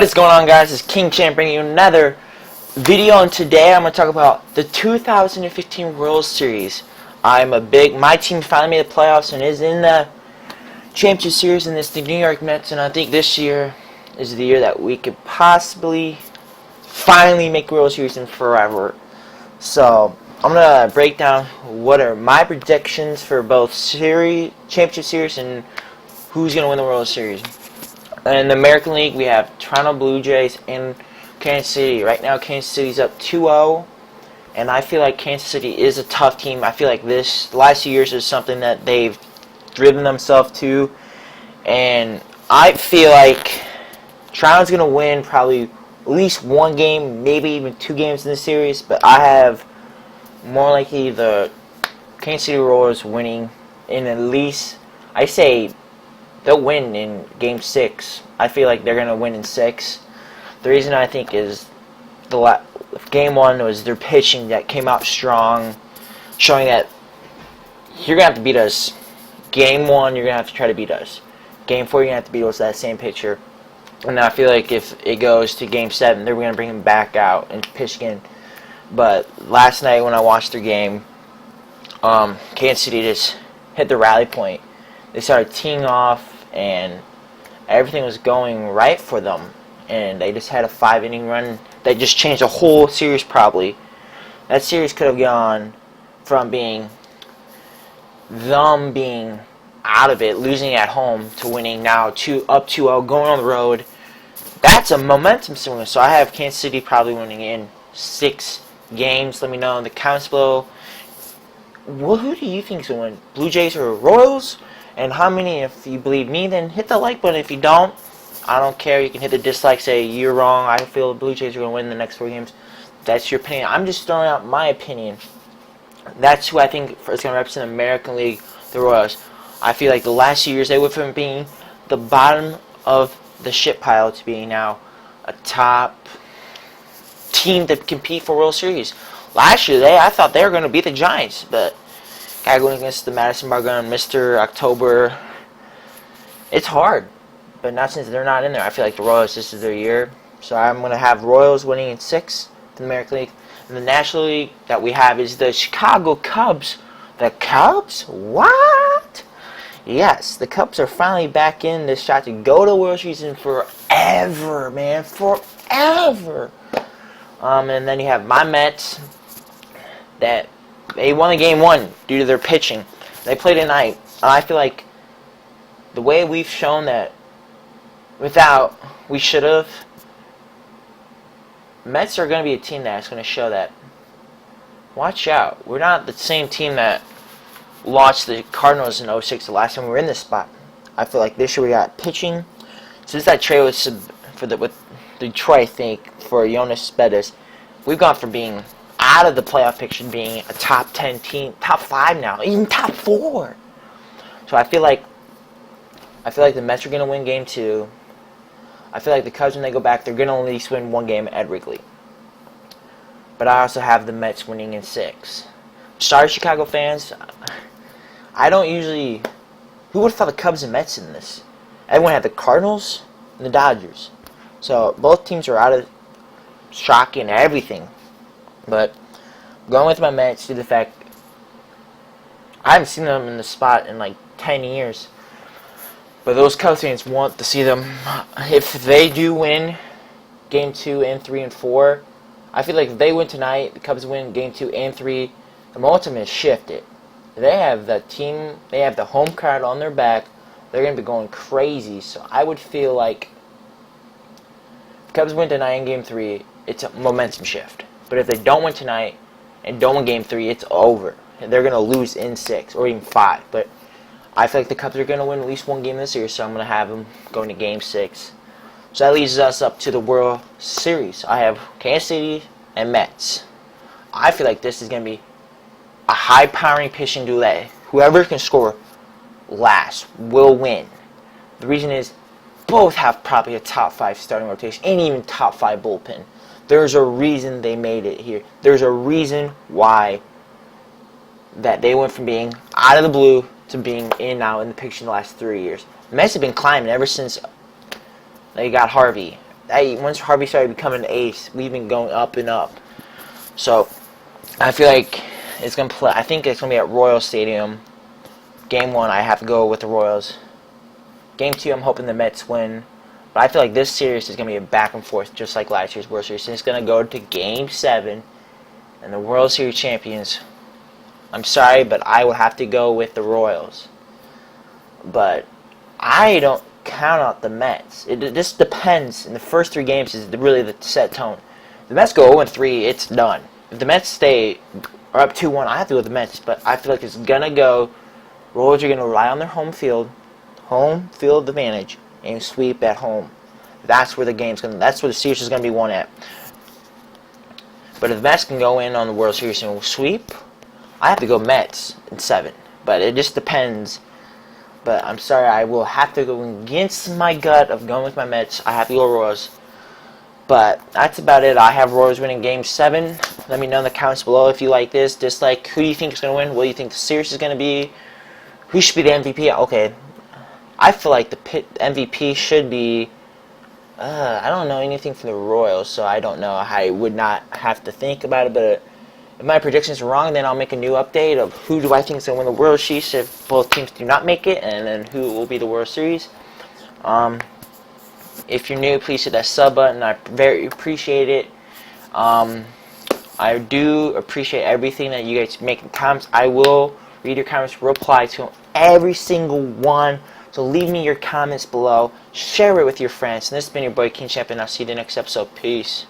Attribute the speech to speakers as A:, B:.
A: What is going on, guys? It's King Champ bringing you another video, and today I'm going to talk about the 2015 World Series. My team finally made the playoffs and is in the championship series, and it's the New York Mets, and I think this year is the year that we could possibly finally make the World Series in forever. So I'm going to break down what are my predictions for both championship series and who's going to win the World Series. In the American League, we have Toronto Blue Jays and Kansas City. Right now, Kansas City's up 2-0, and I feel like Kansas City is a tough team. I feel like the last few years is something that they've driven themselves to, and I feel like Toronto's going to win probably at least one game, maybe even two games in the series, but I have more likely the Kansas City Royals winning in at least, I say, they'll win in Game 6. I feel like they're going to win in 6. The reason I think is Game 1 was their pitching that came out strong, showing that you're going to have to beat us. Game 1, you're going to have to try to beat us. Game 4, you're going to have to beat us with that same pitcher. And I feel like if it goes to Game 7, they're going to bring him back out and pitch again. But last night when I watched their game, Kansas City just hit the rally point. They started teeing off, and everything was going right for them. And they just had a 5-inning run that just changed the whole series probably. That series could have gone from them being out of it, losing at home, to winning now up 2-0, going on the road. That's a momentum swing. So I have Kansas City probably winning in 6 games. Let me know in the comments below. Well, who do you think is going to win? Blue Jays or Royals? And how many? If you believe me, then hit the like button. If you don't, I don't care. You can hit the dislike, say you're wrong. I feel the Blue Jays are going to win the next 4 games. That's your opinion. I'm just throwing out my opinion. That's who I think is going to represent the American League, the Royals. I feel like the last few years they went from being the bottom of the shit pile to being now a top team to compete for World Series. Last year, I thought they were going to beat the Giants, but guy going against the Madison Bargain, Mr. October. It's hard, but not since they're not in there. I feel like the Royals, this is their year. So I'm going to have Royals winning in 6 in the American League. And the National League that we have is the Chicago Cubs. The Cubs? What? Yes, the Cubs are finally back in this shot to go to the World Series in forever, man. Forever. And then you have my Mets that they won the Game 1 due to their pitching. They played tonight. I feel like the way we've shown that we should have, Mets are going to be a team that's going to show that. Watch out. We're not the same team that lost the Cardinals in 06 the last time we were in this spot. I feel like this year we got pitching. Since that trade with Detroit, I think, for Jonas Bettis, we've gone from being out of the playoff picture, being a top 10 team, top 5 now, even top 4. So I feel like the Mets are going to win Game 2. I feel like the Cubs, when they go back, they're going to at least win 1 game at Wrigley. But I also have the Mets winning in 6. Sorry, Chicago fans. I don't usually... Who would have thought the Cubs and Mets in this? Everyone had the Cardinals and the Dodgers. So both teams are out of shock and everything. But going with my Mets due to the fact I haven't seen them in the spot in like 10 years. But those Cubs fans want to see them. If they do win Game 2 and 3 and 4, I feel like if they win tonight, the Cubs win Game 2 and 3, the momentum is shifted. They have the team, they have the home crowd on their back. They're going to be going crazy. So I would feel like if the Cubs win tonight in Game 3, it's a momentum shift. But if they don't win tonight and don't win Game 3, it's over. They're going to lose in 6 or even 5. But I feel like the Cubs are going to win at least 1 game this year, so I'm going to have them going to Game 6. So that leads us up to the World Series. I have Kansas City and Mets. I feel like this is going to be a high-powering pitching duel. Whoever can score last will win. The reason is both have probably a top 5 starting rotation and even top 5 bullpen. There's a reason they made it here. There's a reason why that they went from being out of the blue to being in now in the picture in the last 3 years. The Mets have been climbing ever since they got Harvey. once Harvey started becoming an ace, we've been going up and up. So I feel like it's gonna play. I think it's gonna be at Royal Stadium. Game 1, I have to go with the Royals. Game 2, I'm hoping the Mets win. But I feel like this series is gonna be a back and forth, just like last year's World Series. And it's gonna go to Game 7, and the World Series champions. I'm sorry, but I would have to go with the Royals. But I don't count out the Mets. It just depends. In the first 3 games is really the set tone. If the Mets go 0-3, it's done. If the Mets stay or up 2-1, I have to go with the Mets. But I feel like it's gonna go. Royals are gonna rely on their home field advantage, and sweep at home. That's where the game's gonna. That's where the series is gonna be won at. But if the Mets can go in on the World Series and sweep, I have to go Mets in 7. But it just depends. But I'm sorry, I will have to go against my gut of going with my Mets. I have to go Royals. But that's about it. I have Royals winning Game 7. Let me know in the comments below if you like this, dislike. Who do you think is going to win? What do you think the series is going to be? Who should be the MVP? Okay, I feel like the MVP should be... I don't know anything from the Royals, so I don't know. I would not have to think about it, but if my predictions are wrong, then I'll make a new update of who do I think is going to win the World Series if both teams do not make it, and then who will be the World Series. If you're new, please hit that sub button. I very appreciate it. I do appreciate everything that you guys make in the comments. I will read your comments, reply to every single one. So leave me your comments below. Share it with your friends. And this has been your boy King Champ, and I'll see you in the next episode. Peace.